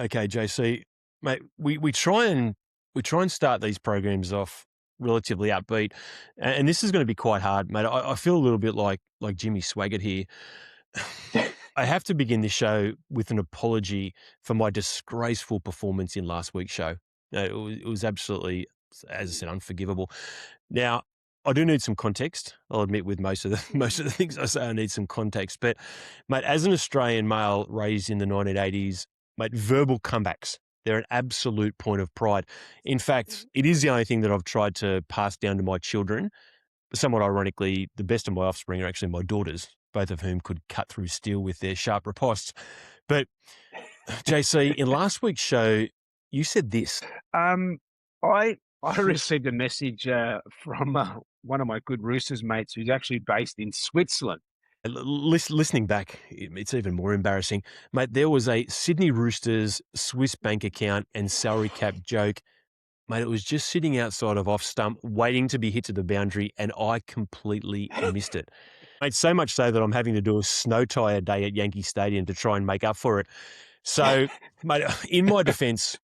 Okay, JC, mate, we try and start these programs off relatively upbeat, and this is going to be quite hard, mate. I feel a little bit like Jimmy Swaggart here. I have to begin this show with an apology for my disgraceful performance in last week's show. It was absolutely, as I said, unforgivable. Now, I do need some context. I'll admit with most of the things I say, I need some context. But, mate, as an Australian male raised in the 1980s, mate, verbal comebacks, they're an absolute point of pride. In fact, it is the only thing that I've tried to pass down to my children. Somewhat ironically, the best of my offspring are actually my daughters, both of whom could cut through steel with their sharp riposte. But, JC, in last week's show, you said this. I received a message from one of my good Roosters mates who's actually based in Switzerland. Listening back, it's even more embarrassing. Mate, there was a Sydney Roosters Swiss bank account and salary cap joke. Mate, it was just sitting outside of off stump, waiting to be hit to the boundary, and I completely missed it. Mate, so much so that I'm having to do a snow tire day at Yankee Stadium to try and make up for it. So, mate, in my defence,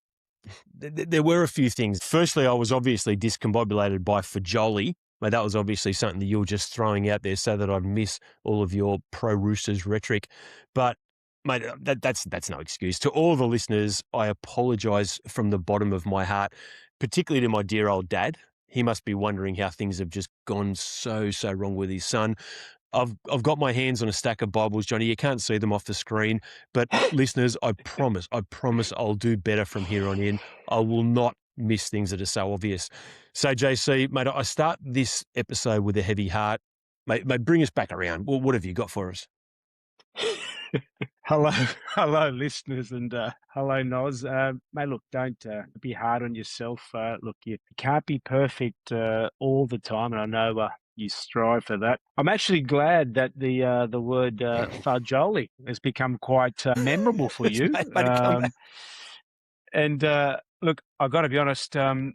there were a few things. Firstly, I was obviously discombobulated by Fajoli. Mate, that was obviously something that you were just throwing out there so that I'd miss all of your pro-Roosters rhetoric. But, mate, that's no excuse. To all the listeners, I apologise from the bottom of my heart, particularly to my dear old dad. He must be wondering how things have just gone so wrong with his son. I've got my hands on a stack of Bibles, Johnny. You can't see them off the screen, but listeners, I promise I'll do better from here on in. I will not miss things that are so obvious. So, JC, mate, I start this episode with a heavy heart. Mate, bring us back around. Well, what have you got for us? Hello, listeners, and hello, Noz. Mate, look, don't be hard on yourself. Look, you can't be perfect all the time, and I know you strive for that. I'm actually glad that the word fajoli has become quite memorable for you. And look, I've got to be honest. I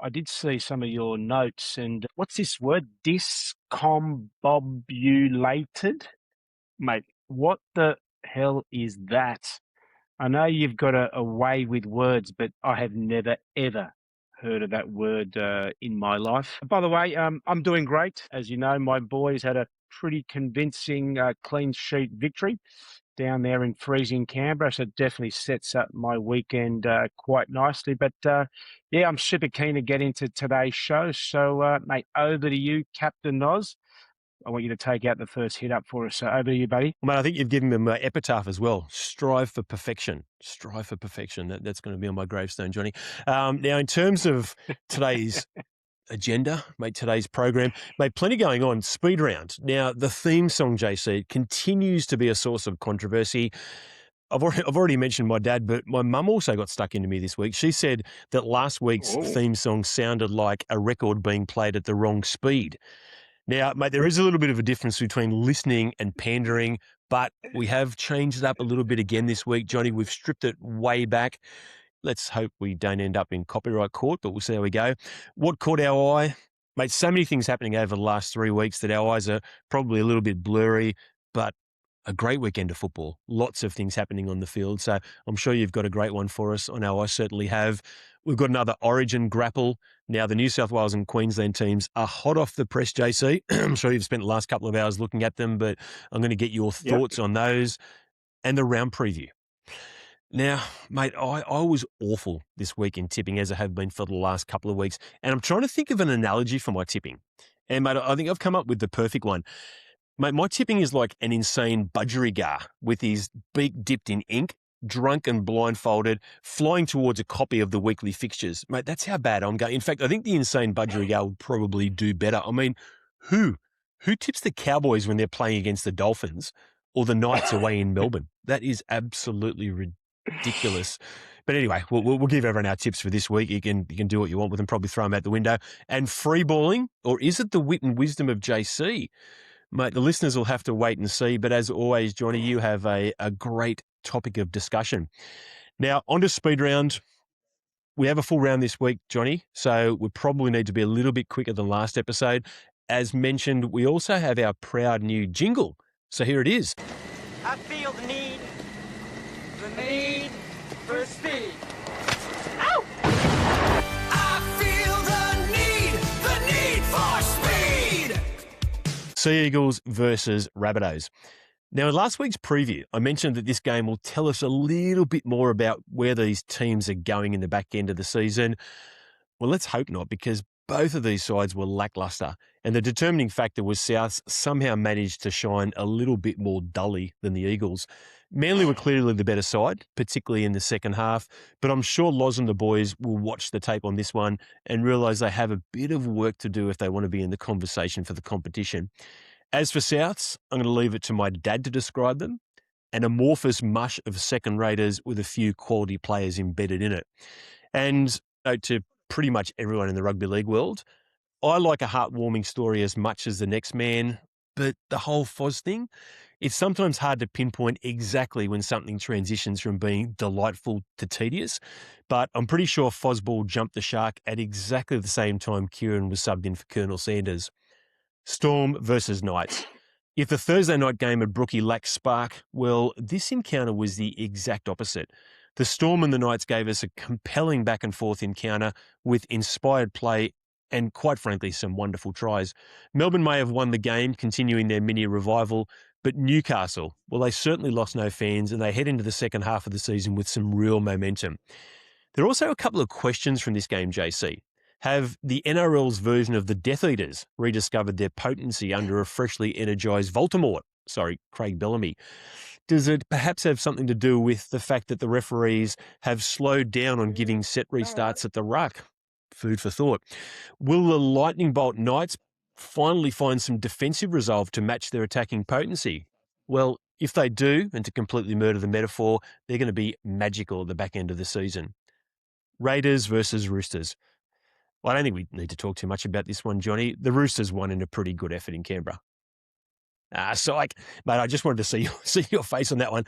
did see some of your notes, and what's this word? Discombobulated, mate. What the hell is that? I know you've got a way with words, but I have never, ever heard of that word in my life. By the way, I'm doing great. As you know, my boys had a pretty convincing clean sheet victory down there in freezing Canberra, so it definitely sets up my weekend quite nicely. But yeah, I'm super keen to get into today's show. So, mate, over to you, Captain Noz. I want you to take out the first hit up for us. So over to you, buddy. Well, mate, I think you've given them an epitaph as well. Strive for perfection. Strive for perfection. That's going to be on my gravestone, Johnny. Now, in terms of today's agenda, mate, today's program, mate, plenty going on. Speed round. Now, the theme song, JC, continues to be a source of controversy. I've already mentioned my dad, but my mum also got stuck into me this week. She said that last week's theme song sounded like a record being played at the wrong speed. Now, mate, there is a little bit of a difference between listening and pandering, but we have changed it up a little bit again this week, Johnny. We've stripped it way back. Let's hope we don't end up in copyright court, but we'll see how we go. What caught our eye? Mate, so many things happening over the last 3 weeks that our eyes are probably a little bit blurry, but a great weekend of football. Lots of things happening on the field. So I'm sure you've got a great one for us. I know I certainly have. We've got another Origin grapple. Now, the New South Wales and Queensland teams are hot off the press, JC. I'm sure you've spent the last couple of hours looking at them, but I'm going to get your thoughts on those and the round preview. Now, mate, I was awful this week in tipping, as I have been for the last couple of weeks, and I'm trying to think of an analogy for my tipping. And, mate, I think I've come up with the perfect one. Mate, my tipping is like an insane budgerigar with his beak dipped in ink, drunk and blindfolded, flying towards a copy of the weekly fixtures. Mate, that's how bad I'm going. In fact, I think the insane budgerigar would probably do better. I mean, who tips the Cowboys when they're playing against the Dolphins or the Knights away in Melbourne? That is absolutely ridiculous. But anyway, we'll give everyone our tips for this week. You can do what you want with them, probably throw them out the window. And freeballing, or is it the wit and wisdom of JC? Mate, the listeners will have to wait and see. But as always, Johnny, you have a great topic of discussion. Now, on to speed round. We have a full round this week, Johnny, so we probably need to be a little bit quicker than last episode. As mentioned, we also have our proud new jingle. So here it is. I feel the need for speed. Sea Eagles versus Rabbitohs. Now, in last week's preview, I mentioned that this game will tell us a little bit more about where these teams are going in the back end of the season. Well, let's hope not, because both of these sides were lacklustre, and the determining factor was Souths somehow managed to shine a little bit more dully than the Eagles. Manly were clearly the better side, particularly in the second half, but I'm sure Loz and the boys will watch the tape on this one and realise they have a bit of work to do if they want to be in the conversation for the competition. As for Souths, I'm going to leave it to my dad to describe them. An amorphous mush of second raters with a few quality players embedded in it. And to pretty much everyone in the rugby league world, I like a heartwarming story as much as the next man, but the whole Foz thing, it's sometimes hard to pinpoint exactly when something transitions from being delightful to tedious, but I'm pretty sure Fozball jumped the shark at exactly the same time Kieran was subbed in for Colonel Sanders. Storm versus Knights. If the Thursday night game at Brookie lacked spark, well, this encounter was the exact opposite. The Storm and the Knights gave us a compelling back and forth encounter with inspired play and, quite frankly, some wonderful tries. Melbourne may have won the game, continuing their mini revival, but Newcastle, well, they certainly lost no fans and they head into the second half of the season with some real momentum. There are also a couple of questions from this game, JC. Have the NRL's version of the Death Eaters rediscovered their potency under a freshly energised Voldemort? Sorry, Craig Bellamy. Does it perhaps have something to do with the fact that the referees have slowed down on giving set restarts at the ruck? Food for thought. Will the Lightning Bolt Knights finally find some defensive resolve to match their attacking potency? Well, if they do, and to completely murder the metaphor, they're going to be magical at the back end of the season. Raiders versus Roosters. Well, I don't think we need to talk too much about this one, Johnny. The Roosters won in a pretty good effort in Canberra. Psych. Mate, I just wanted to see your face on that one.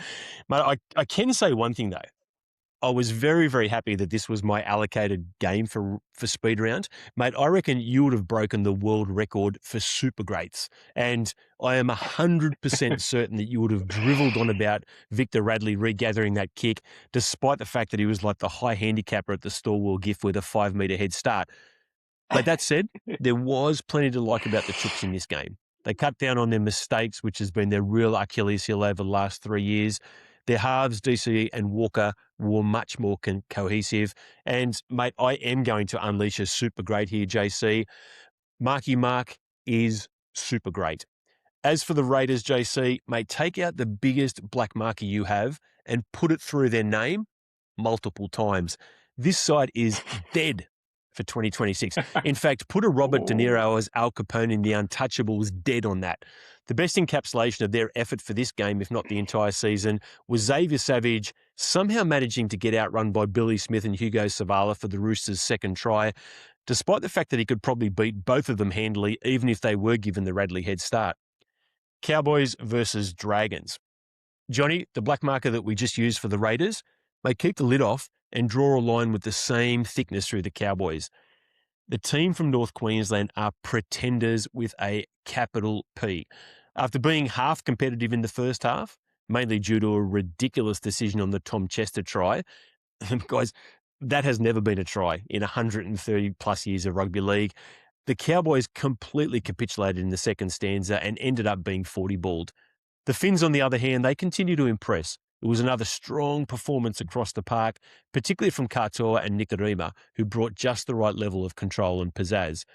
Mate, I can say one thing, though. I was very, very happy that this was my allocated game for speed round. Mate, I reckon you would have broken the world record for super greats. And I am 100% certain that you would have drivelled on about Victor Radley regathering that kick, despite the fact that he was like the high handicapper at the Storwell gift with a 5 metre head start. But that said, there was plenty to like about the Chooks in this game. They cut down on their mistakes, which has been their real Achilles heel over the last 3 years. Their halves, DC and Walker, were much more cohesive. And, mate, I am going to unleash a super great here, JC. Marky Mark is super great. As for the Raiders, JC, mate, take out the biggest black marker you have and put it through their name multiple times. This side is dead for 2026. In fact, put a Robert De Niro as Al Capone in The Untouchables dead on that. The best encapsulation of their effort for this game, if not the entire season, was Xavier Savage somehow managing to get outrun by Billy Smith and Hugo Savala for the Roosters' second try, despite the fact that he could probably beat both of them handily, even if they were given the Radley head start. Cowboys versus Dragons. Johnny, the black marker that we just used for the Raiders, may keep the lid off and draw a line with the same thickness through the Cowboys. The team from North Queensland are pretenders with a capital P. After being half competitive in the first half, mainly due to a ridiculous decision on the Tom Chester try, guys, that has never been a try in 130 plus years of rugby league. The Cowboys completely capitulated in the second stanza and ended up being 40-balled. The Finns, on the other hand, they continue to impress. It was another strong performance across the park, particularly from Katoa and Nikorima, who brought just the right level of control and pizzazz.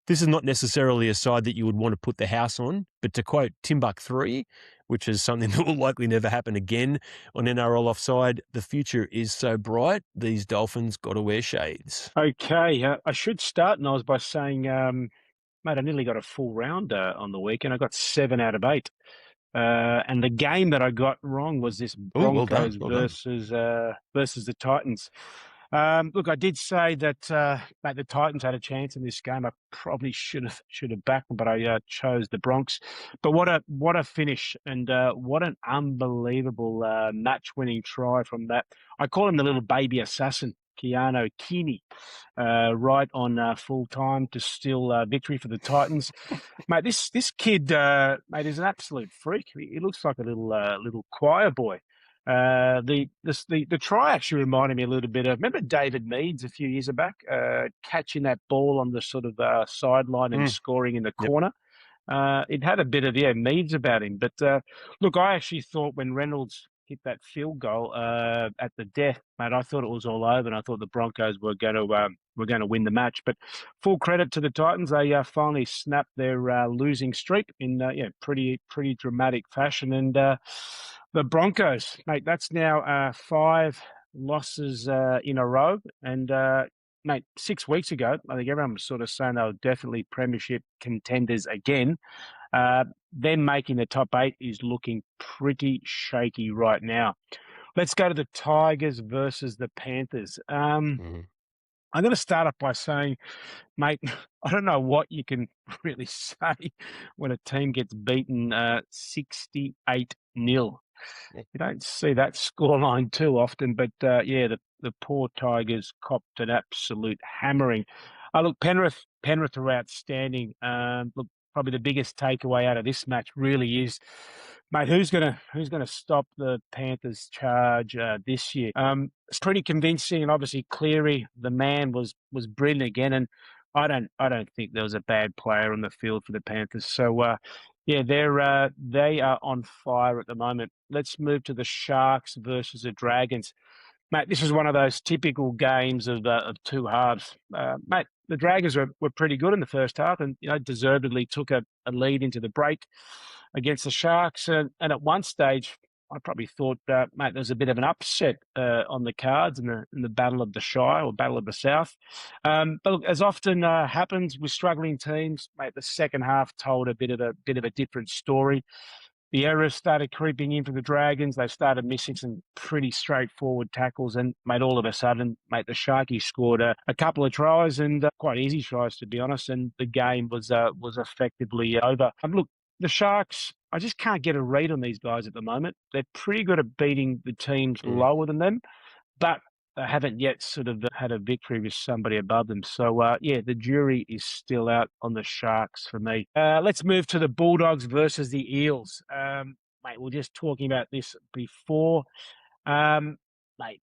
This is not necessarily a side that you would want to put the house on, but to quote Timbuk 3, which is something that will likely never happen again on NRL Offside, the future is so bright, these Dolphins got to wear shades. Okay, I should start, Niles, by saying, mate, I nearly got a full round on the weekend. I got 7 out of 8. And the game that I got wrong was this Broncos Well done. versus the Titans. Look, I did say that mate, the Titans had a chance in this game. I probably should have backed them, but I chose the Bronx. But what a finish, and what an unbelievable match-winning try from that. I call him the little baby assassin, Keanu Keeney, right on full time to steal victory for the Titans. Mate, this kid, mate, is an absolute freak. He looks like a little choir boy. The try actually reminded me a little bit of, remember David Meads a few years back, catching that ball on the sort of sideline and Mm. scoring in the Yep. corner. It had a bit of Meads about him, but look, I actually thought when Reynolds hit that field goal at the death, mate, I thought it was all over, and I thought the Broncos were going to win the match. But full credit to the Titans, they finally snapped their losing streak in pretty dramatic fashion, and the Broncos, mate, that's now 5 losses in a row, and mate, 6 weeks ago, I think everyone was sort of saying they were definitely premiership contenders again. Them making the top 8 is looking pretty shaky right now. Let's go to the Tigers versus the Panthers. Mhm. I'm going to start off by saying, mate, I don't know what you can really say when a team gets beaten 68-0. You don't see that scoreline too often, but the poor Tigers copped an absolute hammering. Look, Penrith are outstanding. Look, probably the biggest takeaway out of this match really is, mate, who's gonna stop the Panthers' charge this year? It's pretty convincing, and obviously Cleary, the man, was brilliant again. And I don't think there was a bad player on the field for the Panthers. So yeah, they are on fire at the moment. Let's move to the Sharks versus the Dragons. Mate, this is one of those typical games of two halves. Mate, the Dragons were pretty good in the first half, and deservedly took a lead into the break against the Sharks. And at one stage, I probably thought, mate, there was a bit of an upset on the cards in the Battle of the Shire or Battle of the South. But look, as often happens with struggling teams, mate, the second half told a bit of a different story. The errors started creeping in for the Dragons. They started missing some pretty straightforward tackles, and mate, all of a sudden, mate, the Sharkies scored a couple of tries, and quite easy tries, to be honest, and the game was effectively over. Look, the Sharks, I just can't get a read on these guys at the moment. They're pretty good at beating the teams lower than them, but they haven't yet sort of had a victory with somebody above them. So, yeah, the jury is still out on the Sharks for me. Let's move to the Bulldogs versus the Eels. Mate, we were just talking about this before. Mate,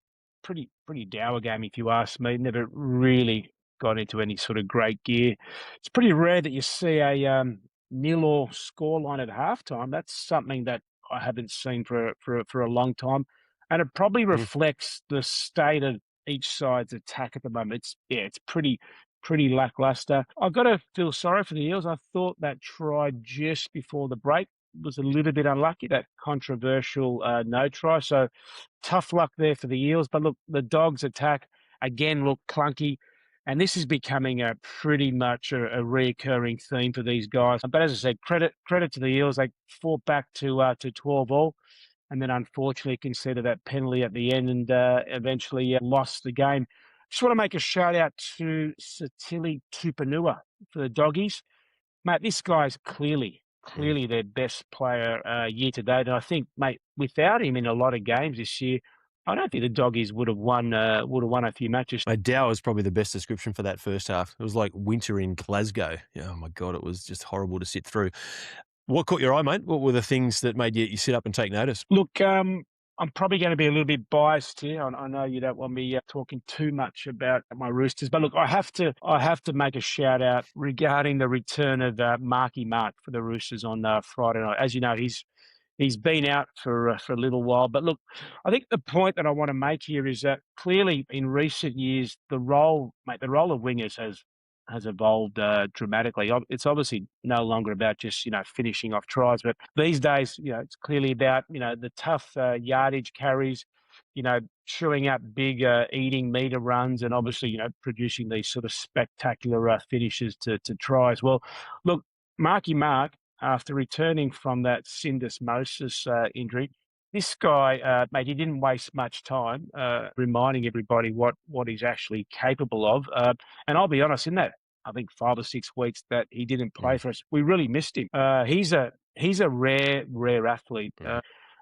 pretty dour game, if you ask me. Never really got into any sort of great gear. It's pretty rare that you see a nil-all scoreline at halftime. That's something that I haven't seen for a long time. And it probably reflects the state of each side's attack at the moment. It's pretty lackluster. I've got to feel sorry for the Eels. I thought that try just before the break was a little bit unlucky, that controversial no try. So tough luck there for the Eels. But look, the Dogs' attack again looked clunky. And this is becoming a pretty much a reoccurring theme for these guys. But as I said, credit to the Eels. They fought back to 12 all, and then unfortunately conceded that penalty at the end, and eventually lost the game. Just want to make a shout out to Satili Tupanua for the Doggies. Mate, this guy's clearly their best player year to date. And I think, mate, without him in a lot of games this year, I don't think the Doggies would have won a few matches. Mate, Dow is probably the best description for that first half. It was like winter in Glasgow. Oh my God, it was just horrible to sit through. What caught your eye, mate? What were the things that made you sit up and take notice? Look, I'm probably going to be a little bit biased here. I know you don't want me talking too much about my Roosters, but look, I have to make a shout out regarding the return of Marky Mark for the Roosters on Friday night. As you know, he's been out for a little while. But look, I think the point that I want to make here is that clearly in recent years, the role of wingers has evolved dramatically. It's obviously no longer about just finishing off tries, but these days it's clearly about the tough yardage carries, chewing up big eating meter runs, and obviously producing these sort of spectacular finishes to tries. Well, look, Marky Mark, after returning from that syndesmosis injury, this guy, mate, he didn't waste much time reminding everybody what he's actually capable of. And I'll be honest, in that, I think 5 or 6 weeks that he didn't play for us, we really missed him. He's a rare athlete.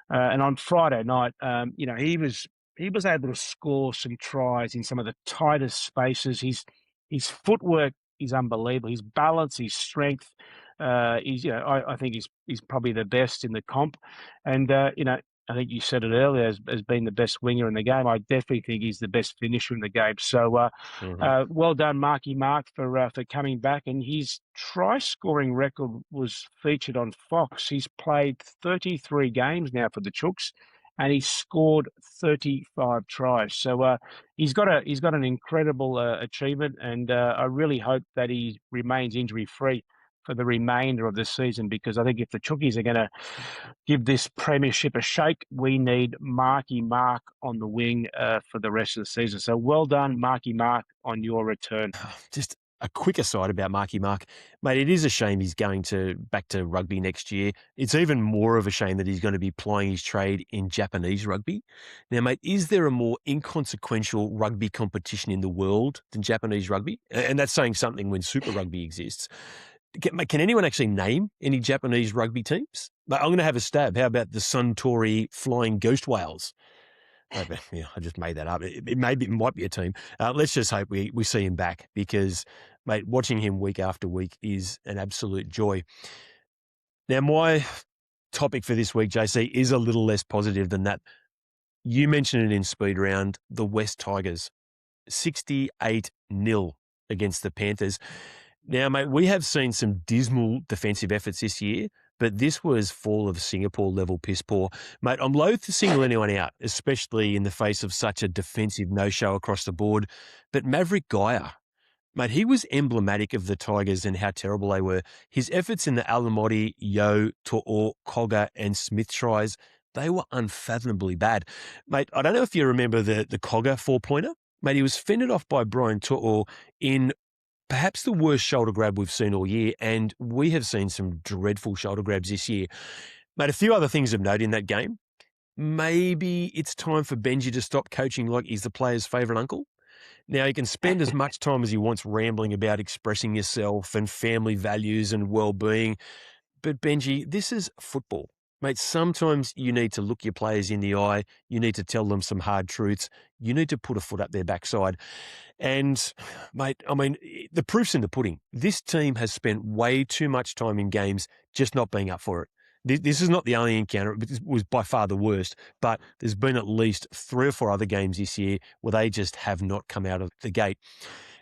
And on Friday night, he was able to score some tries in some of the tightest spaces. His footwork is unbelievable. His balance, his strength. I think he's probably the best in the comp, and I think you said it earlier, as being the best winger in the game. I definitely think he's the best finisher in the game. So, well done, Marky Mark, for coming back. And his try-scoring record was featured on Fox. He's played 33 games now for the Chooks, and he's scored 35 tries. So he's got an incredible achievement, and I really hope that he remains injury-free for the remainder of the season, because I think if the Chookies are going to give this premiership a shake, we need Marky Mark on the wing for the rest of the season. So well done, Marky Mark, on your return. Just a quick aside about Marky Mark. Mate, it is a shame he's going back to rugby next year. It's even more of a shame that he's going to be plying his trade in Japanese rugby. Now, mate, is there a more inconsequential rugby competition in the world than Japanese rugby? And that's saying something when Super Rugby exists. Can anyone actually name any Japanese rugby teams? I'm going to have a stab. How about the Suntory Flying Ghost Whales? I just made that up. It might be a team. Let's just hope we see him back, because, mate, watching him week after week is an absolute joy. Now, my topic for this week, JC, is a little less positive than that. You mentioned it in speed round, the West Tigers, 68-0 against the Panthers. Now, mate, we have seen some dismal defensive efforts this year, but this was fall of Singapore level piss poor. Mate, I'm loath to single anyone out, especially in the face of such a defensive no-show across the board. But Maverick Gaia, mate, he was emblematic of the Tigers and how terrible they were. His efforts in the Alamotti, Yo, To'o, Cogger and Smith tries, they were unfathomably bad. Mate, I don't know if you remember the Cogger four-pointer. Mate, he was fended off by Brian To'o in perhaps the worst shoulder grab we've seen all year, and we have seen some dreadful shoulder grabs this year. Mate, a few other things of note in that game. Maybe it's time for Benji to stop coaching like he's the player's favourite uncle. Now, he can spend as much time as he wants rambling about expressing yourself and family values and well-being, but Benji, this is football. Mate, sometimes you need to look your players in the eye. You need to tell them some hard truths. You need to put a foot up their backside. And, mate, I mean, the proof's in the pudding. This team has spent way too much time in games just not being up for it. This is not the only encounter. It was by far the worst, but there's been at least 3 or 4 other games this year where they just have not come out of the gate.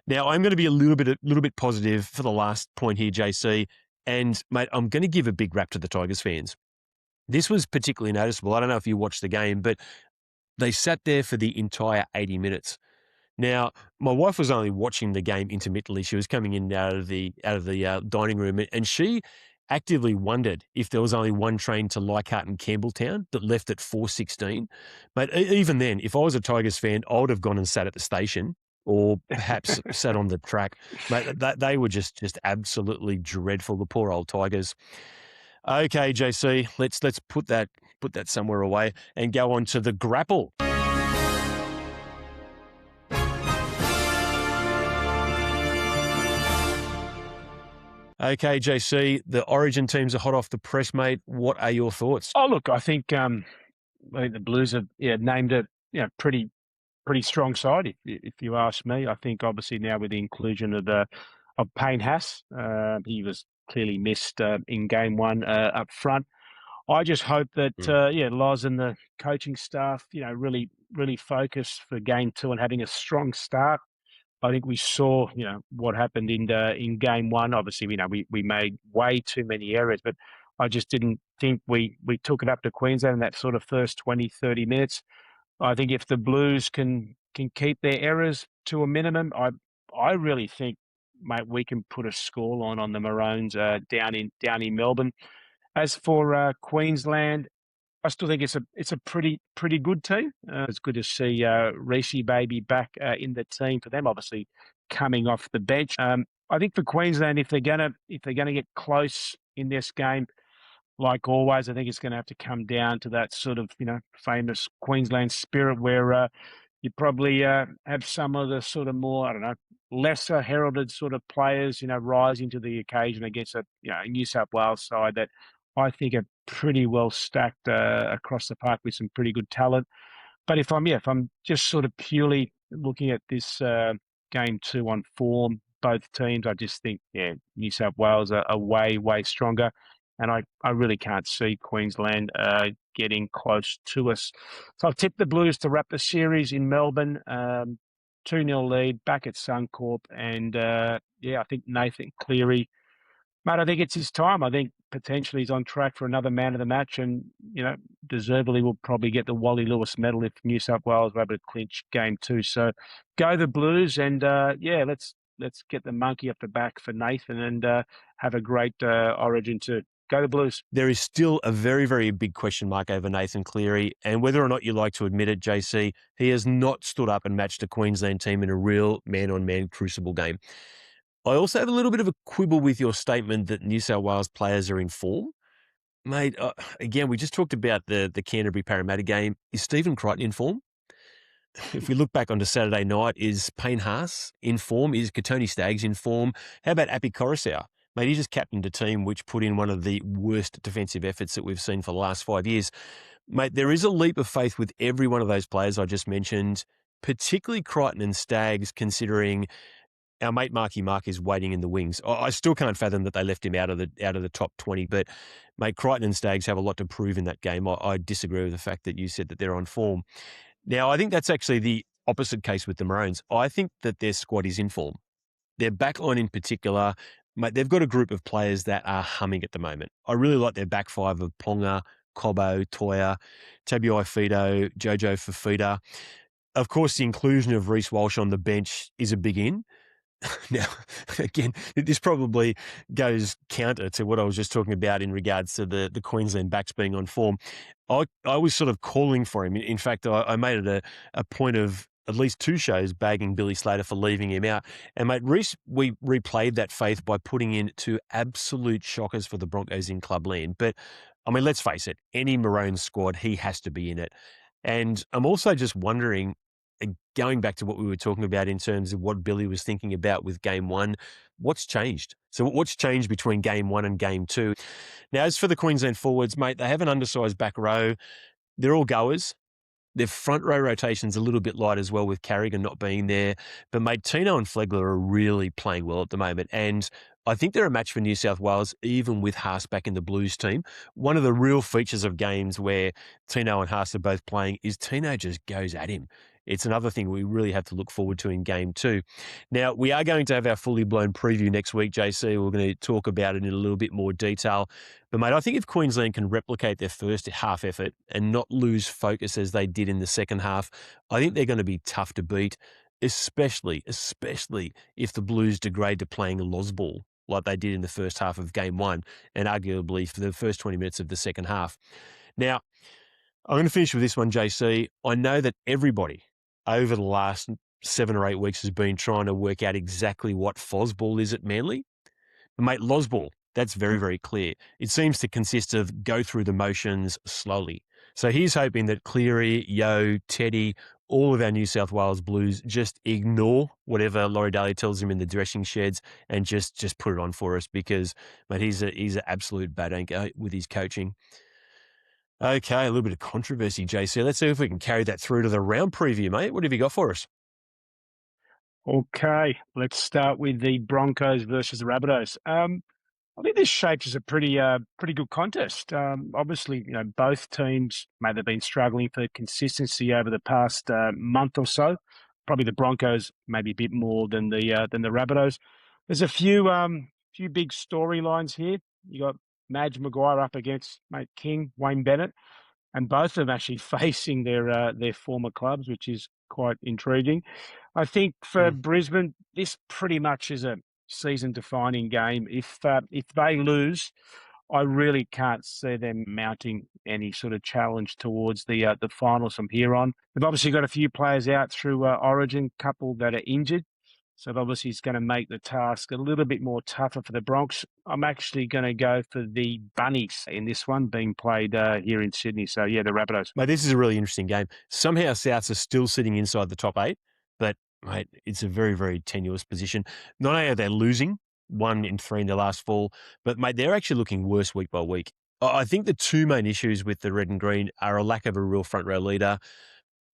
Now, I'm going to be a little bit positive for the last point here, JC. And, mate, I'm going to give a big rap to the Tigers fans. This was particularly noticeable. I don't know if you watched the game, but they sat there for the entire 80 minutes. Now, my wife was only watching the game intermittently. She was coming in out of the dining room, and she actively wondered if there was only one train to Leichhardt and Campbelltown that left at 4:16. But even then, if I was a Tigers fan, I would have gone and sat at the station, or perhaps sat on the track. Mate, they were just absolutely dreadful, the poor old Tigers. Okay, JC, let's put that somewhere away and go on to the grapple. Okay, JC, the Origin teams are hot off the press, mate. What are your thoughts? Oh, look, I think the Blues have named a pretty strong side, if you ask me. I think obviously now with the inclusion of Payne Haas, he was clearly missed in game 1 up front. I just hope that Loz and the coaching staff really focus for game 2 and having a strong start. I think we saw what happened in game 1. Obviously, we made way too many errors, but I just didn't think we took it up to Queensland in that sort of first 20, 30 minutes. I think if the Blues can keep their errors to a minimum, I really think, mate, we can put a score on the Maroons down in Melbourne. As for Queensland, I still think it's a pretty good team. It's good to see Reece baby back in the team for them, obviously coming off the bench. I think for Queensland, if they're gonna get close in this game, like always, I think it's going to have to come down to that sort of famous Queensland spirit, where you probably have some of the sort of more, I don't know, lesser heralded sort of players, rising to the occasion against a New South Wales side that I think are pretty well stacked across the park with some pretty good talent. But if I'm just sort of purely looking at this game 2 on form, both teams, I just think New South Wales are way stronger, and I really can't see Queensland getting close to us. So I've tipped the Blues to wrap the series in Melbourne. 2-0 lead back at Suncorp. And I think Nathan Cleary, mate, I think it's his time. I think potentially he's on track for another man of the match, and deservedly will probably get the Wally Lewis medal if New South Wales are able to clinch game 2. So go the Blues, and let's get the monkey off the back for Nathan, and have a great Origin too. Go the Blues. There is still a very, very big question mark over Nathan Cleary, and whether or not you like to admit it, JC, he has not stood up and matched a Queensland team in a real man-on-man crucible game. I also have a little bit of a quibble with your statement that New South Wales players are in form. Mate, again, we just talked about the Canterbury Parramatta game. Is Stephen Crichton in form? If we look back onto Saturday night, is Payne Haas in form? Is Katoni Staggs in form? How about Api Coruscant? Mate, he just captained a team which put in one of the worst defensive efforts that we've seen for the last 5 years. Mate, there is a leap of faith with every one of those players I just mentioned, particularly Crichton and Staggs, considering our mate Marky Mark is waiting in the wings. I still can't fathom that they left him out of the top 20, but mate, Crichton and Staggs have a lot to prove in that game. I disagree with the fact that you said that they're on form. Now, I think that's actually the opposite case with the Maroons. I think that their squad is in form. Their backline in particular, mate, they've got a group of players that are humming at the moment. I really like their back five of Ponga, Cobbo, Toya, Tabuai Fido, Jojo Fafita. Of course, the inclusion of Reece Walsh on the bench is a big in. Now, again, this probably goes counter to what I was just talking about in regards to the Queensland backs being on form. I was sort of calling for him. In fact, I made it a point of at least 2 shows bagging Billy Slater for leaving him out. And, mate, Reece, we replayed that faith by putting in 2 absolute shockers for the Broncos in clubland. But, I mean, let's face it, any Maroons squad, he has to be in it. And I'm also just wondering, going back to what we were talking about in terms of what Billy was thinking about with game 1, what's changed? So what's changed between game 1 and game 2? Now, as for the Queensland forwards, mate, they have an undersized back row. They're all goers. Their front row rotation's a little bit light as well with Carrigan not being there. But, mate, Tino and Flegler are really playing well at the moment. And I think they're a match for New South Wales, even with Haas back in the Blues team. One of the real features of games where Tino and Haas are both playing is Tino just goes at him. It's another thing we really have to look forward to in game 2. Now, we are going to have our fully blown preview next week, JC. We're going to talk about it in a little bit more detail. But, mate, I think if Queensland can replicate their first half effort and not lose focus as they did in the second half, I think they're going to be tough to beat, especially if the Blues degrade to playing lozball like they did in the first half of game 1 and arguably for the first 20 minutes of the second half. Now, I'm going to finish with this one, JC. I know that everybody over the last 7 or 8 weeks has been trying to work out exactly what Fozball is at Manly. But, mate, Lozball, that's very, very clear. It seems to consist of go through the motions slowly. So he's hoping that Cleary, Yo, Teddy, all of our New South Wales Blues just ignore whatever Laurie Daly tells him in the dressing sheds and just put it on for us because, mate, he's an absolute bad anchor with his coaching. Okay, a little bit of controversy, JC. Let's see if we can carry that through to the round preview, mate. What have you got for us? Okay, let's start with the Broncos versus the Rabbitohs. I think this shapes as a pretty good contest. Obviously, both teams may have been struggling for consistency over the past month or so. Probably the Broncos maybe a bit more than the Rabbitohs. There's a few big storylines here. You got Madge Maguire up against mate King, Wayne Bennett, and both of them actually facing their former clubs, which is quite intriguing. I think for Brisbane, this pretty much is a season-defining game. If they lose, I really can't see them mounting any sort of challenge towards the finals from here on. They've obviously got a few players out through Origin, couple that are injured. So obviously it's going to make the task a little bit more tougher for the Bronx. I'm actually going to go for the Bunnies in this one being played here in Sydney. So, yeah, the Rabbitohs. Mate, this is a really interesting game. Somehow Souths are still sitting inside the top 8, but, mate, it's a very, very tenuous position. Not only are they losing 1 in 3 in their last fall, but, mate, they're actually looking worse week by week. I think the 2 main issues with the red and green are a lack of a real front row leader.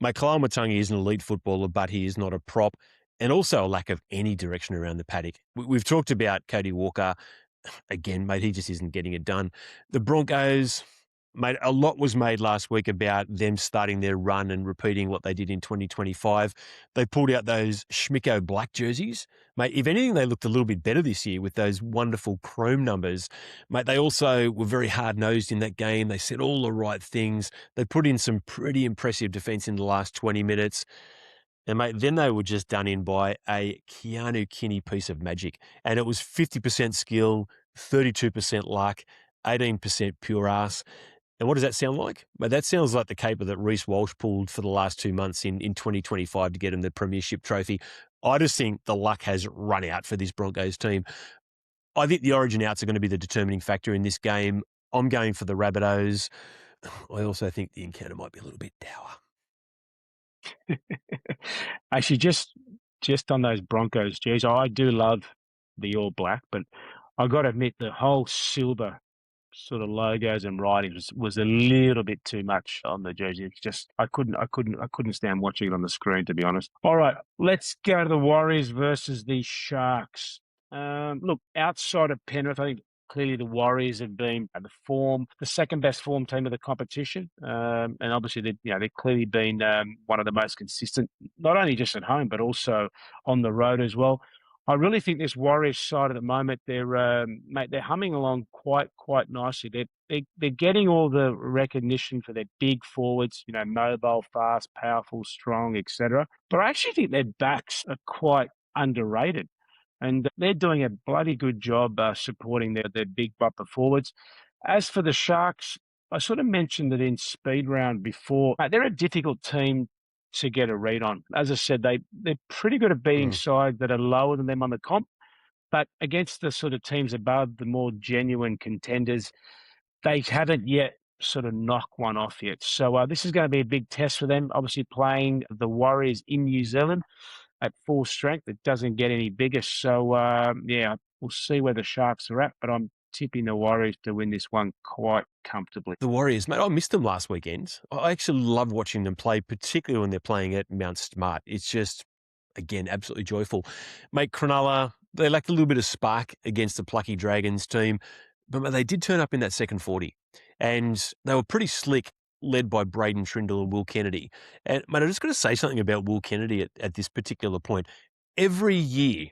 Mate, Kalama Matangi is an elite footballer, but he is not a prop. And also a lack of any direction around the paddock. We've talked about Cody Walker. Again, mate, he just isn't getting it done. The Broncos, Mate, a lot was made last week about them starting their run and repeating what they did in 2025. They pulled out those Schmicko black jerseys. Mate, if anything, they looked a little bit better this year with those wonderful chrome numbers. Mate, they also were very hard-nosed in that game. They said all the right things. They put in some pretty impressive defence in the last 20 minutes. And, mate, then they were just done in by a Keanu Kinney piece of magic. And it was 50% skill, 32% luck, 18% pure ass. And what does that sound like? Well, that sounds like the caper that Reece Walsh pulled for the last 2 months in 2025 to get him the premiership trophy. I just think the luck has run out for this Broncos team. I think the origin outs are going to be the determining factor in this game. I'm going for the Rabbitohs. I also think the encounter might be a little bit dour. Actually, just on those Broncos jerseys, I do love the all black, but I got to admit the whole silver sort of logos and writings was a little bit too much on the jersey. It's just I couldn't stand watching it on the screen, to be honest. All right, let's go to the Warriors versus the Sharks. Look, outside of Penrith, I think clearly the Warriors have been the second best form team of the competition, and obviously they've clearly been one of the most consistent, not only just at home but also on the road as well. I really think this Warriors side at the moment, they're humming along quite nicely. They're getting all the recognition for their big forwards, mobile, fast, powerful, strong, etc. But I actually think their backs are quite underrated, and they're doing a bloody good job supporting their big bumper forwards. As for the Sharks, I sort of mentioned that in speed round before. They're a difficult team to get a read on. As I said, they're pretty good at beating sides that are lower than them on the comp, but against the sort of teams above, the more genuine contenders, they haven't yet sort of knocked one off yet. So this is going to be a big test for them. Obviously, playing the Warriors in New Zealand at full strength, it doesn't get any bigger. So we'll see where the Sharks are at, but I'm tipping the Warriors to win this one quite comfortably. The Warriors, mate, I missed them last weekend. I actually love watching them play, particularly when they're playing at Mount Smart. It's just, again, absolutely joyful. Mate, Cronulla, they lacked a little bit of spark against the plucky Dragons team, but they did turn up in that second 40. And they were pretty slick, led by Braden Trindle and Will Kennedy. And, mate, I just got to say something about Will Kennedy at this particular point. Every year,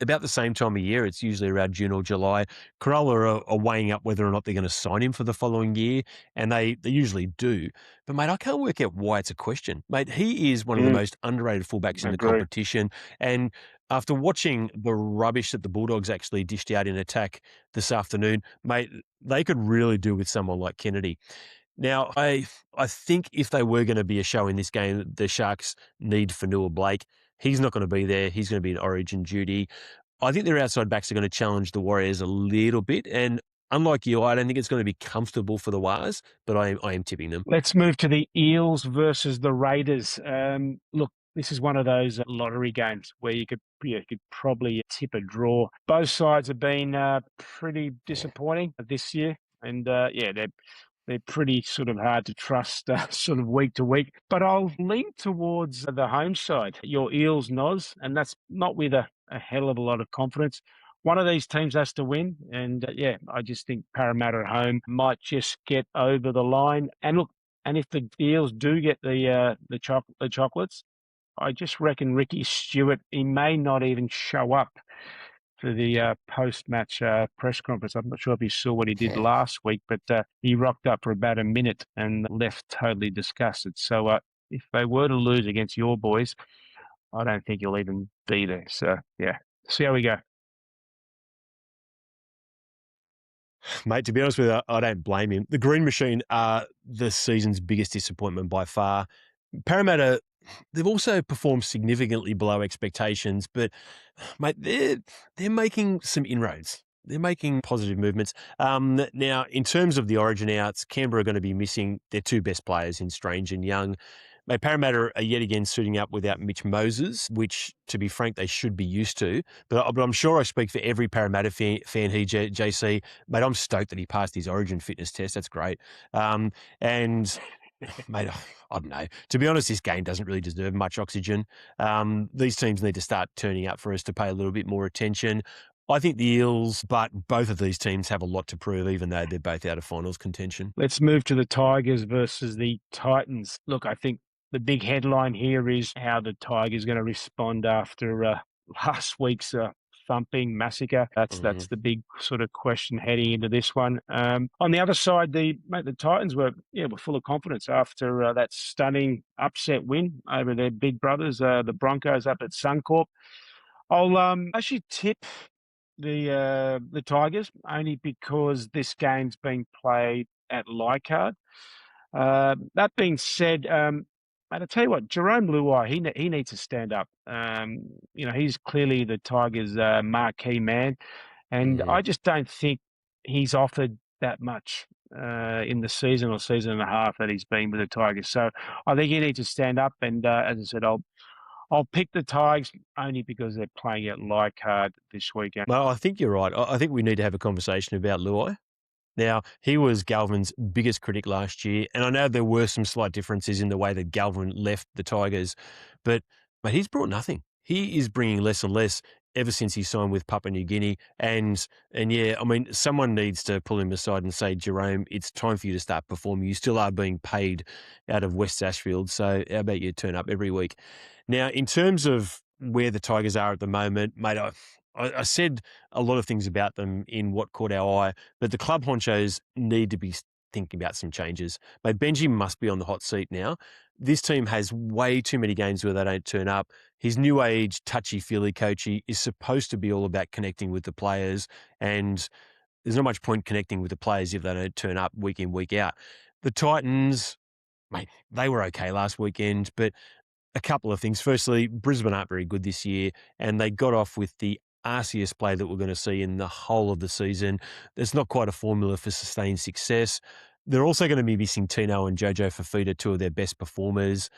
about the same time of year, it's usually around June or July, Cronulla are weighing up whether or not they're going to sign him for the following year, and they usually do. But, mate, I can't work out why it's a question. Mate, he is one of the most underrated fullbacks in the competition, and after watching the rubbish that the Bulldogs actually dished out in attack this afternoon, mate, they could really do with someone like Kennedy. Now, I think if they were going to be a show in this game, the Sharks need Fanua Blake. He's not going to be there. He's going to be in origin duty. I think their outside backs are going to challenge the Warriors a little bit. And unlike you, I don't think it's going to be comfortable for the Wars, but I am tipping them. Let's move to the Eels versus the Raiders. Look, this is one of those lottery games where you could probably tip a draw. Both sides have been pretty disappointing this year. And they're pretty sort of hard to trust sort of week to week. But I'll lean towards the home side, your Eels, Noz, and that's not with a hell of a lot of confidence. One of these teams has to win, and I just think Parramatta at home might just get over the line. And look, and if the Eels do get the chocolates, I just reckon Ricky Stewart, he may not even show up for the post-match press conference. I'm not sure if you saw what he did last week, but he rocked up for about a minute and left totally disgusted. So if they were to lose against your boys, I don't think he'll even be there. So, see how we go. Mate, to be honest with you, I don't blame him. The Green Machine are the season's biggest disappointment by far. Parramatta, they've also performed significantly below expectations, but, mate, they're making some inroads. They're making positive movements. Now, in terms of the origin outs, Canberra are going to be missing their two best players in Strange and Young. Mate, Parramatta are yet again suiting up without Mitch Moses, which, to be frank, they should be used to. But I'm sure I speak for every Parramatta fan here, JC. Mate, I'm stoked that he passed his origin fitness test. That's great. And, mate, I don't know. To be honest, this game doesn't really deserve much oxygen. These teams need to start turning up for us to pay a little bit more attention. I think the Eels, but both of these teams have a lot to prove, even though they're both out of finals contention. Let's move to the Tigers versus the Titans. Look, I think the big headline here is how the Tigers are going to respond after last week's thumping massacre. That's the big sort of question heading into this one. On the other side, the Titans were full of confidence after that stunning upset win over their big brothers, the Broncos up at Suncorp. I'll actually tip the Tigers only because this game's being played at Leichhardt. That being said, mate, I tell you what, Jerome Luai, he needs to stand up. He's clearly the Tigers' marquee man, and I just don't think he's offered that much in the season or season and a half that he's been with the Tigers. So I think he needs to stand up. And as I said, I'll pick the Tigers only because they're playing at Leichhardt this weekend. Well, I think you're right. I think we need to have a conversation about Luai. Now, he was Galvin's biggest critic last year, and I know there were some slight differences in the way that Galvin left the Tigers, but he's brought nothing. He is bringing less and less ever since he signed with Papua New Guinea. And yeah, I mean, someone needs to pull him aside and say, Jerome, it's time for you to start performing. You still are being paid out of West Ashfield, so how about you turn up every week? Now, in terms of where the Tigers are at the moment, mate, I said a lot of things about them in what caught our eye, but the club honchos need to be thinking about some changes. Mate, Benji must be on the hot seat now. This team has way too many games where they don't turn up. His new age, touchy-feely coachy is supposed to be all about connecting with the players, and there's not much point connecting with the players if they don't turn up week in, week out. The Titans, mate, they were okay last weekend, but a couple of things. Firstly, Brisbane aren't very good this year, and they got off with the arsiest play that we're going to see in the whole of the season. There's not quite a formula for sustained success. They're also going to be missing Tino and Jojo Fafita, two of their best performers.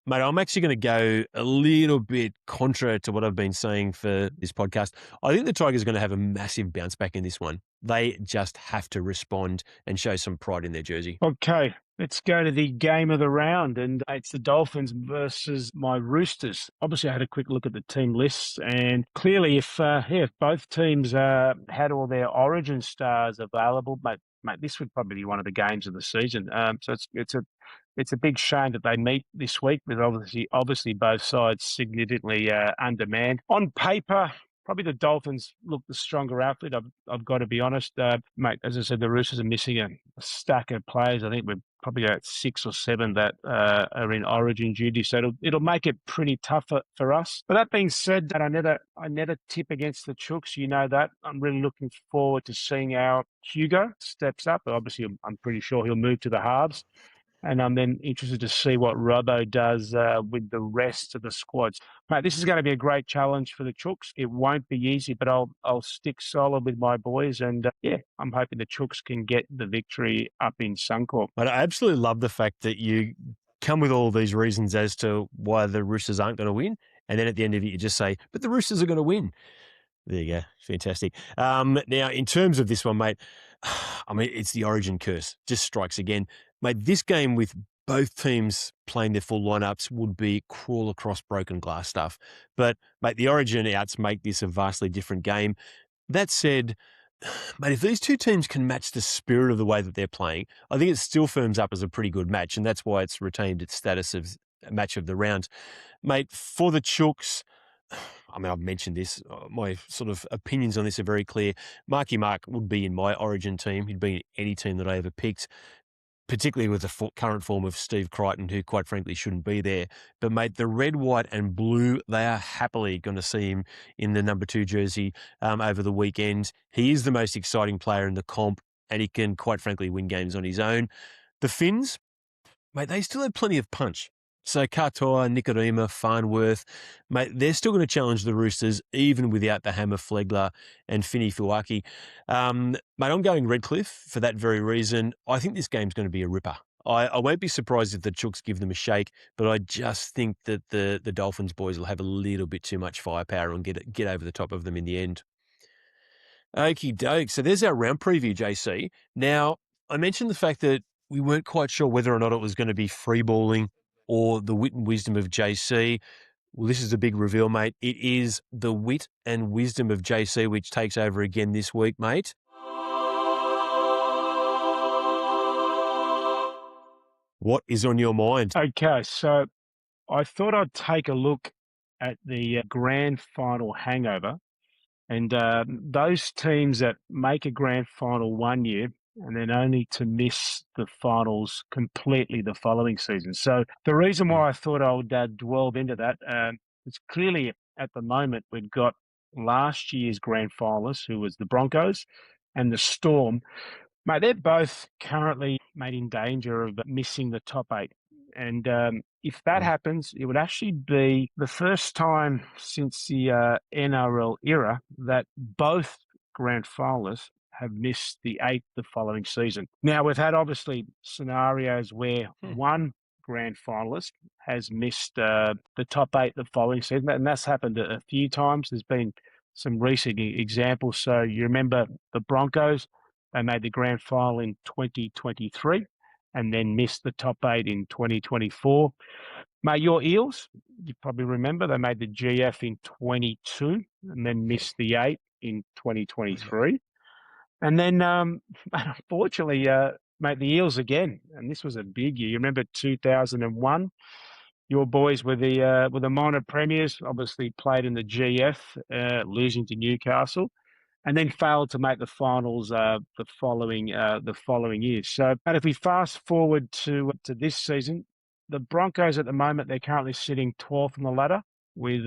Mate, I'm actually going to go a little bit contra to what I've been saying for this podcast. I think the Tigers are going to have a massive bounce back in this one. They just have to respond and show some pride in their jersey. Okay, let's go to the game of the round, and it's the Dolphins versus my Roosters. Obviously, I had a quick look at the team lists, and clearly, if both teams had all their Origin stars available, mate, this would probably be one of the games of the season. So it's a big shame that they meet this week, with obviously both sides significantly undermanned. On paper, probably the Dolphins look the stronger outfit. I've got to be honest, mate. As I said, the Roosters are missing a stack of players. I think we're probably at 6 or 7 that are in Origin duty, so it'll make it pretty tough for us. But that being said, that I never tip against the Chooks. You know that. I'm really looking forward to seeing how Hugo steps up. Obviously, I'm pretty sure he'll move to the halves. And I'm then interested to see what Robbo does with the rest of the squads. Mate, this is going to be a great challenge for the Chooks. It won't be easy, but I'll stick solid with my boys. And I'm hoping the Chooks can get the victory up in Suncorp. But I absolutely love the fact that you come with all of these reasons as to why the Roosters aren't going to win. And then at the end of it, you just say, but the Roosters are going to win. There you go. Fantastic. Now, in terms of this one, mate, I mean, it's the Origin curse. Just strikes again. Mate, this game with both teams playing their full lineups would be crawl across broken glass stuff. But, mate, the Origin outs make this a vastly different game. That said, mate, if these two teams can match the spirit of the way that they're playing, I think it still firms up as a pretty good match, and that's why it's retained its status of match of the round. Mate, for the Chooks, I mean, I've mentioned this. My sort of opinions on this are very clear. Marky Mark would be in my Origin team. He'd be in any team that I ever picked, particularly with the current form of Steve Crichton, who quite frankly shouldn't be there. But, mate, the red, white and blue, they are happily going to see him in the number 2 jersey over the weekend. He is the most exciting player in the comp, and he can quite frankly win games on his own. The Finns, mate, they still have plenty of punch. So Katoa, Nikorima, Farnworth, mate, they're still going to challenge the Roosters even without the hammer Flegler and Finny Fuaki. Mate, I'm going Redcliffe for that very reason. I think this game's going to be a ripper. I won't be surprised if the Chooks give them a shake, but I just think that the Dolphins boys will have a little bit too much firepower and get over the top of them in the end. Okie doke. So there's our round preview, JC. Now, I mentioned the fact that we weren't quite sure whether or not it was going to be free balling or the wit and wisdom of JC. Well, this is a big reveal, mate. It is the wit and wisdom of JC which takes over again this week, mate. What is on your mind? Okay, so I thought I'd take a look at the grand final hangover and those teams that make a grand final one year and then only to miss the finals completely the following season. So the reason why I thought I would delve into that, it's clearly at the moment we've got last year's grand finalists, who was the Broncos and the Storm. Mate, they're both currently made in danger of missing the top eight. And if that happens, it would actually be the first time since the NRL era that both grand finalists have missed the eight the following season. Now, we've had obviously scenarios where one grand finalist has missed the top eight the following season, and that's happened a few times. There's been some recent examples. So you remember the Broncos, they made the grand final in 2023 and then missed the top eight in 2024. Mate, your Eels, you probably remember, they made the GF in 22 and then missed the eight in 2023. And then, unfortunately, mate, the Eels again, and this was a big year. You remember 2001? Your boys were the minor premiers, obviously played in the GF, losing to Newcastle, and then failed to make the finals the following year. So, but if we fast forward to this season, the Broncos at the moment, they're currently sitting 12th on the ladder with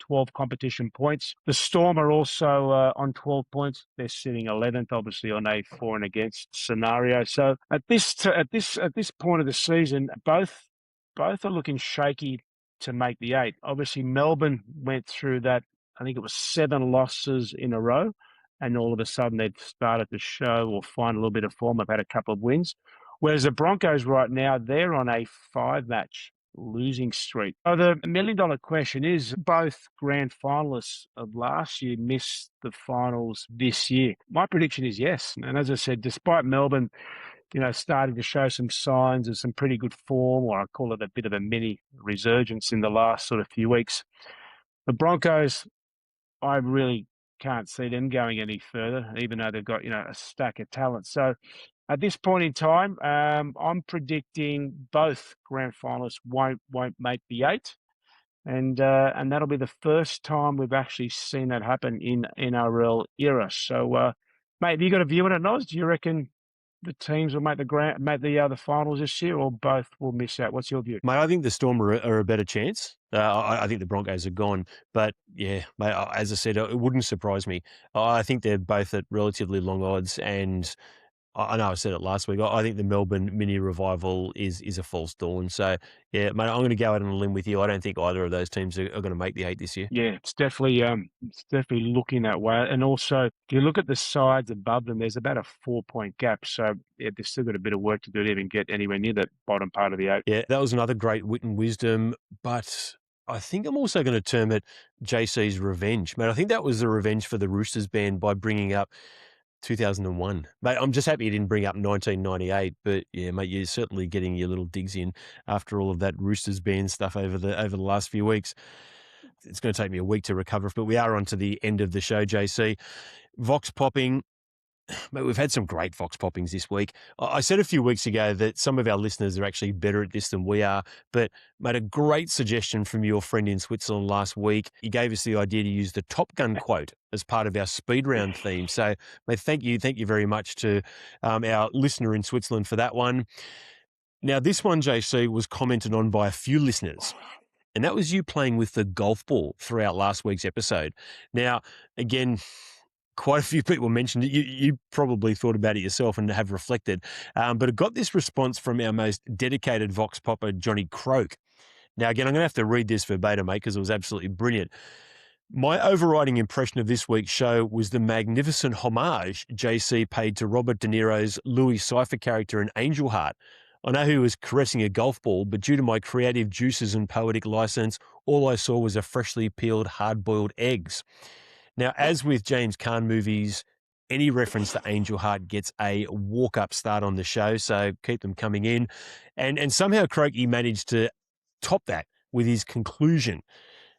12 competition points. The Storm are also on 12 points. They're sitting 11th, obviously on a for and against scenario. So at this point of the season, both are looking shaky to make the eight. Obviously, Melbourne went through that. I think it was 7 losses in a row, and all of a sudden they've started to show or find a little bit of form. They've had a couple of wins. Whereas the Broncos right now, they're on a 5-match losing streak. So the $1 million question is, both grand finalists of last year missed the finals this year? My prediction is yes. And as I said, despite Melbourne, starting to show some signs of some pretty good form, or I call it a bit of a mini resurgence in the last sort of few weeks, the Broncos, I really can't see them going any further, even though they've got, a stack of talent. So at this point in time, I'm predicting both grand finalists won't make the eight, and that'll be the first time we've actually seen that happen in NRL era. So, mate, have you got a view on it, Noz? Do you reckon the teams will make the finals this year, or both will miss out? What's your view? Mate, I think the Storm are a better chance. I think the Broncos are gone. But, yeah, mate, as I said, it wouldn't surprise me. I think they're both at relatively long odds, and I know I said it last week. I think the Melbourne mini revival is a false dawn. So, yeah, mate, I'm going to go out on a limb with you. I don't think either of those teams are going to make the eight this year. Yeah, it's definitely looking that way. And also, if you look at the sides above them, there's about a 4-point gap. So, yeah, they've still got a bit of work to do to even get anywhere near that bottom part of the eight. Yeah, that was another great wit and wisdom. But I think I'm also going to term it JC's revenge. Mate, I think that was the revenge for the Roosters band by bringing up 2001. Mate, I'm just happy you didn't bring up 1998, but yeah, mate, you're certainly getting your little digs in after all of that Roosters band stuff over the last few weeks. It's going to take me a week to recover, but we are on to the end of the show, JC. Vox popping. Mate, we've had some great Vox poppings this week. I said a few weeks ago that some of our listeners are actually better at this than we are, but made a great suggestion from your friend in Switzerland last week. He gave us the idea to use the Top Gun quote as part of our speed round theme. So, mate, thank you very much to our listener in Switzerland for that one. Now, this one, JC, was commented on by a few listeners, and that was you playing with the golf ball throughout last week's episode. Now, again, quite a few people mentioned it. You probably thought about it yourself and have reflected. But it got this response from our most dedicated Vox Popper, Johnny Croak. Now, again, I'm going to have to read this verbatim, mate, because it was absolutely brilliant. My overriding impression of this week's show was the magnificent homage JC paid to Robert De Niro's Louis Cypher character in Angel Heart. I know he was caressing a golf ball, but due to my creative juices and poetic license, all I saw was a freshly peeled hard-boiled eggs. Now, as with James Caan movies, any reference to Angel Heart gets a walk-up start on the show, so keep them coming in. And somehow Croaky managed to top that with his conclusion.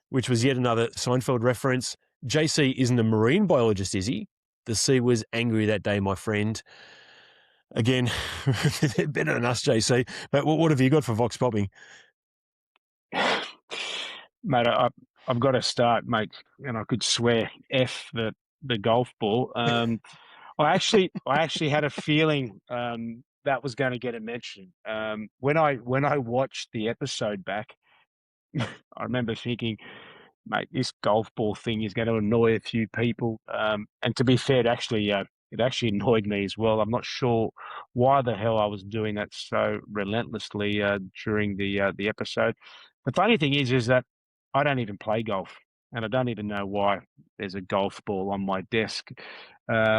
which was yet another Seinfeld reference. JC isn't a marine biologist, is he? The sea was angry that day, my friend. Again, they're better than us, JC. But what have you got for Vox Popping? Mate, I've got to start, mate, and I could swear F the golf ball. I actually had a feeling that was going to get a mention. When I watched the episode back, I remember thinking, mate, this golf ball thing is going to annoy a few people. And to be fair, it actually annoyed me as well. I'm not sure why the hell I was doing that so relentlessly during the episode. The funny thing is that I don't even play golf, and I don't even know why there's a golf ball on my desk.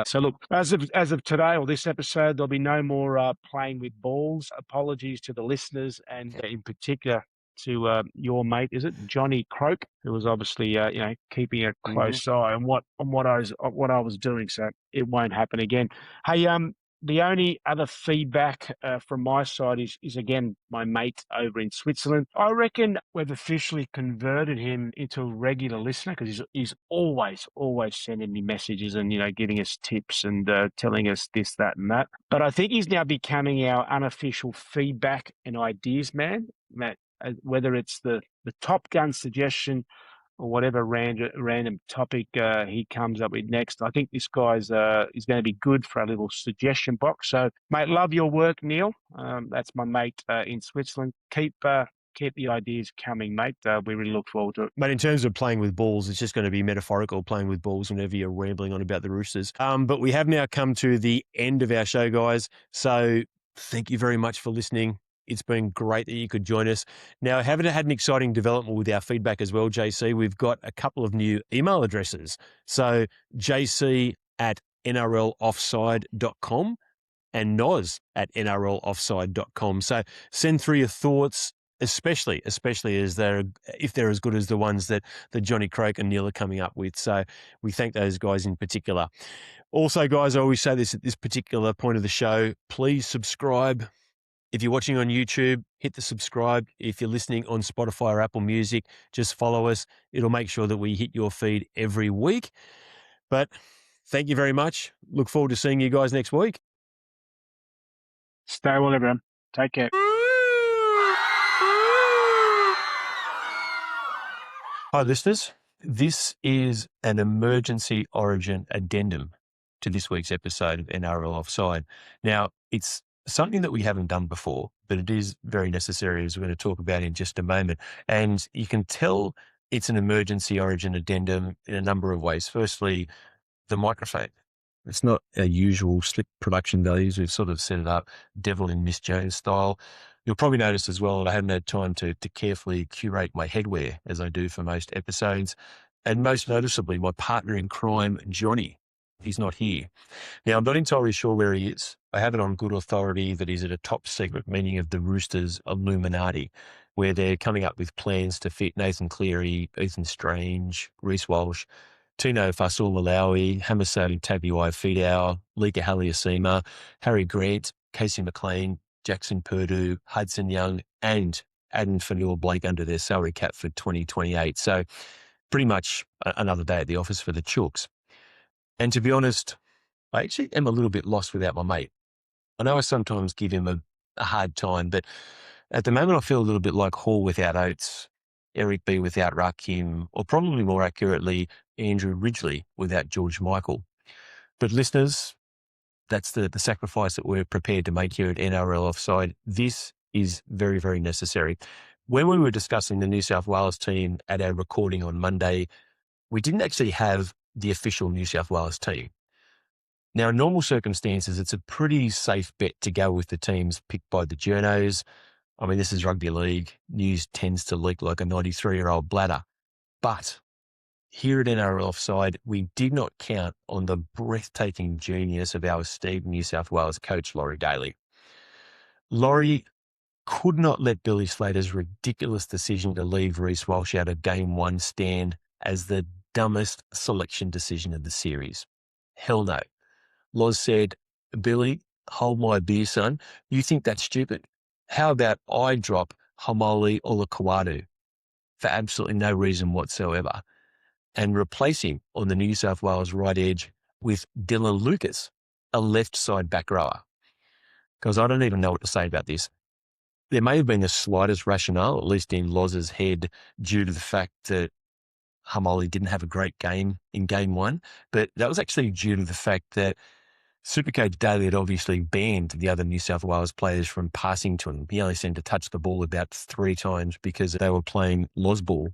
So look, as of today or this episode, there'll be no more playing with balls. Apologies to the listeners, and in particular to your mate, is it Johnny Croak, who was obviously keeping a close eye on what I was doing. So it won't happen again. Hey, the only other feedback from my side is again my mate over in Switzerland. I reckon we've officially converted him into a regular listener because he's always sending me messages and giving us tips and telling us this, that, and that. But I think he's now becoming our unofficial feedback and ideas man. Whether it's the Top Gun suggestion or whatever random topic he comes up with next. I think this guy's is going to be good for a little suggestion box. So, mate, love your work, Neil. That's my mate in Switzerland. Keep the ideas coming, mate. We really look forward to it. But in terms of playing with balls, it's just going to be metaphorical playing with balls whenever you're rambling on about the Roosters. But we have now come to the end of our show, guys. So thank you very much for listening. It's been great that you could join us. Now, I haven't had an exciting development with our feedback as well, JC. We've got a couple of new email addresses. So jc@nrloffside.com and noz@nrloffside.com. So send through your thoughts, especially as if they're as good as the ones that Johnny Croak and Neil are coming up with. So we thank those guys in particular. Also, guys, I always say this at this particular point of the show, please subscribe. If you're watching on YouTube, hit the subscribe. If you're listening on Spotify or Apple Music, just follow us. It'll make sure that we hit your feed every week. But thank you very much. Look forward to seeing you guys next week. Stay well, everyone. Take care. Hi, listeners. This is an emergency origin addendum to this week's episode of NRL Offside. Now, it's something that we haven't done before, but it is very necessary, as we're going to talk about in just a moment. And you can tell it's an emergency origin addendum in a number of ways. Firstly, the microphone. It's not a usual slick production values. We've sort of set it up Devil in Miss Jones style. You'll probably notice as well that I haven't had time to carefully curate my headwear as I do for most episodes. And most noticeably, my partner in crime, Johnny. He's not here. Now, I'm not entirely sure where he is. I have it on good authority that he's at a top secret meeting of the Roosters Illuminati, where they're coming up with plans to fit Nathan Cleary, Ethan Strange, Reece Walsh, Tino Fasul-Malawi, Hamaso Tabuai-Fidau, Lika Haliasima, Harry Grant, Casey McLean, Jackson Purdue, Hudson Young, and Addendum Fanua-Blake under their salary cap for 2028. So pretty much another day at the office for the Chooks. And to be honest, I actually am a little bit lost without my mate. I know I sometimes give him a hard time, but at the moment I feel a little bit like Hall without Oates, Eric B without Rakim, or probably more accurately, Andrew Ridgely without George Michael. But listeners, that's the sacrifice that we're prepared to make here at NRL Offside. This is very, very necessary. When we were discussing the New South Wales team at our recording on Monday, we didn't actually have the official New South Wales team. Now, in normal circumstances, it's a pretty safe bet to go with the teams picked by the journos. I mean, this is rugby league. News tends to leak like a 93-year-old bladder. But here at NRL Offside, we did not count on the breathtaking genius of our esteemed New South Wales coach, Laurie Daly. Laurie could not let Billy Slater's ridiculous decision to leave Reece Walsh out of Game 1 stand as the dumbest selection decision of the series. Hell no. Loz said, Billy, hold my beer, son. You think that's stupid? How about I drop Hamali Olakawadu? for absolutely no reason whatsoever and replace him on the New South Wales right edge with Dylan Lucas, a left side back rower. Because I don't even know what to say about this. There may have been the slightest rationale, at least in Loz's head, due to the fact that Hamoli didn't have a great game in game one, but that was actually due to the fact that Supercoach Daly had obviously banned the other New South Wales players from passing to him. He only seemed to touch the ball about 3 times because they were playing Loz ball.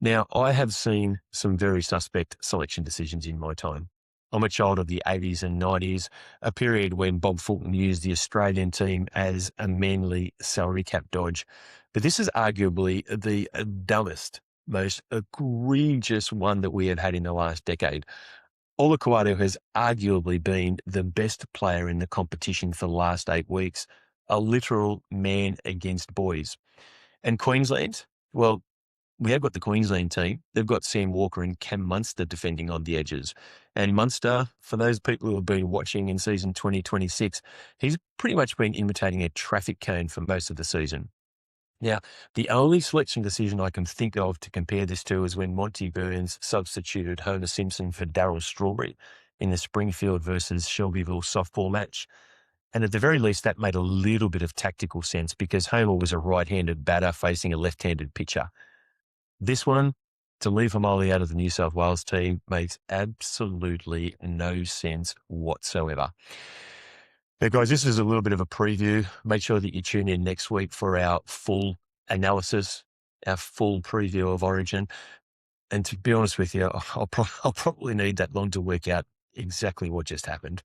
Now, I have seen some very suspect selection decisions in my time. I'm a child of the 80s and 90s, a period when Bob Fulton used the Australian team as a manly salary cap dodge. But this is arguably the dumbest, most egregious one that we have had in the last decade. Olukwadu has arguably been the best player in the competition for the last 8 weeks, a literal man against boys. And Queensland, well, we have got the Queensland team. They've got Sam Walker and Cam Munster defending on the edges. And Munster, for those people who have been watching in season 2026, he's pretty much been imitating a traffic cone for most of the season. Now, the only selection decision I can think of to compare this to is when Monty Burns substituted Homer Simpson for Darryl Strawberry in the Springfield versus Shelbyville softball match. And at the very least, that made a little bit of tactical sense because Homer was a right-handed batter facing a left-handed pitcher. This one, to leave Hamoli out of the New South Wales team, makes absolutely no sense whatsoever. Now, guys, this is a little bit of a preview. Make sure that you tune in next week for our full analysis, our full preview of Origin. And to be honest with you, I'll probably need that long to work out exactly what just happened.